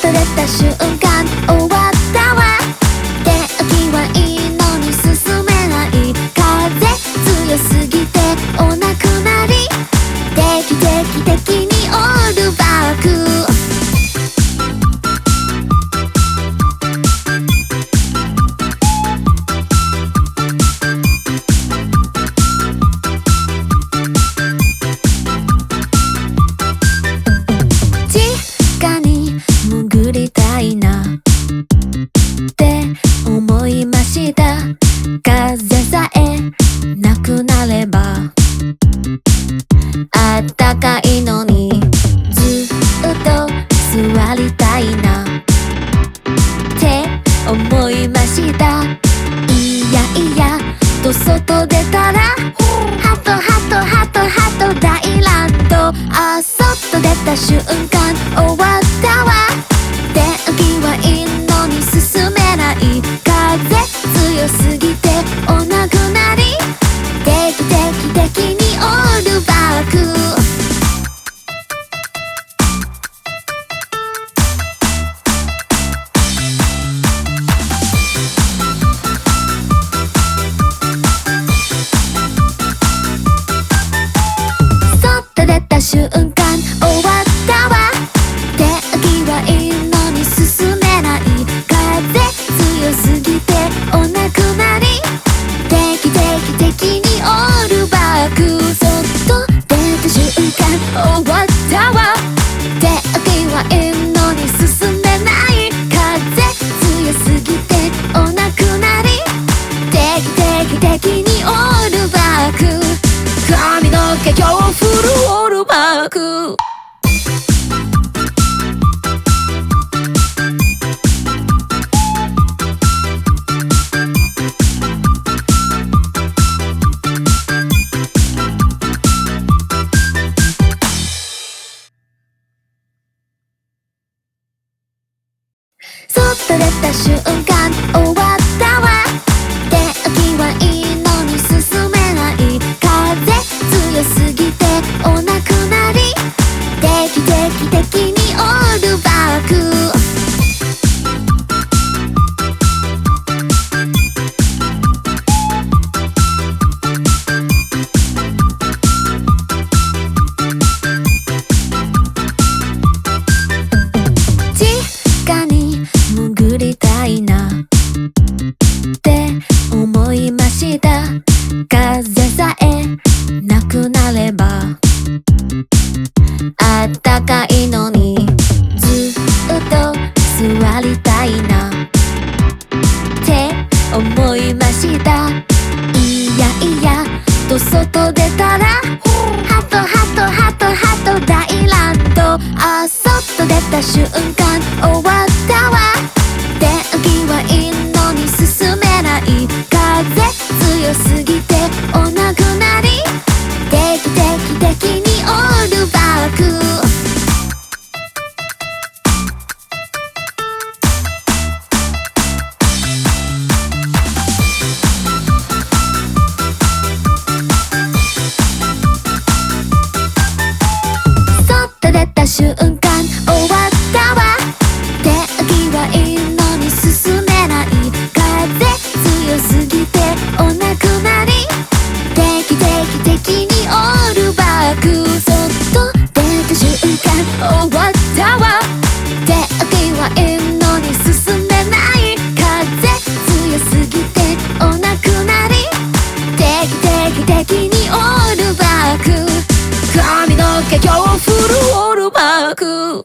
と出た瞬間終わったわ。天気はいいのに進めない。風強すぎてお亡くなり。定期にオールバック。風さえなくなればあったかいのにずっと座りたいなって思いました。いやいやと外出たらハト大乱闘。あ、外出た瞬間終わったわ。天気はいいのに進めない。風強すぎてお亡くなり。定期にオールバック。外出た瞬間終わったわ。天気はいいのに進めない。風強すぎてお亡くなり。定期にオールバック。外出た瞬間終わったわ。天気はいいのに進めない。風強すぎてお亡くなり。定期にオールバック。髪の毛強風オールバック。外出た瞬間終わったわ。天気はいいのに進めない。風強すぎてお亡くなり。定期にオールバック。潜りたいなって思いました。風さえなくなればあったかいのにずっと座りたいなって思いました。いやいやと外出たらハト大乱闘。あ、外出た瞬間終わったわ。天気はいいのに進めない。風強すぎてお亡くなり。定期にオールバック。外出た瞬間終わったわ。天気はいいのに進めない。風強すぎてお亡くなり。定期にオールバック。外出た瞬間終わったわ。天気はいいのに進めない。風強すぎてお亡くなり。定期にオールバック。髪の毛強風オールバック。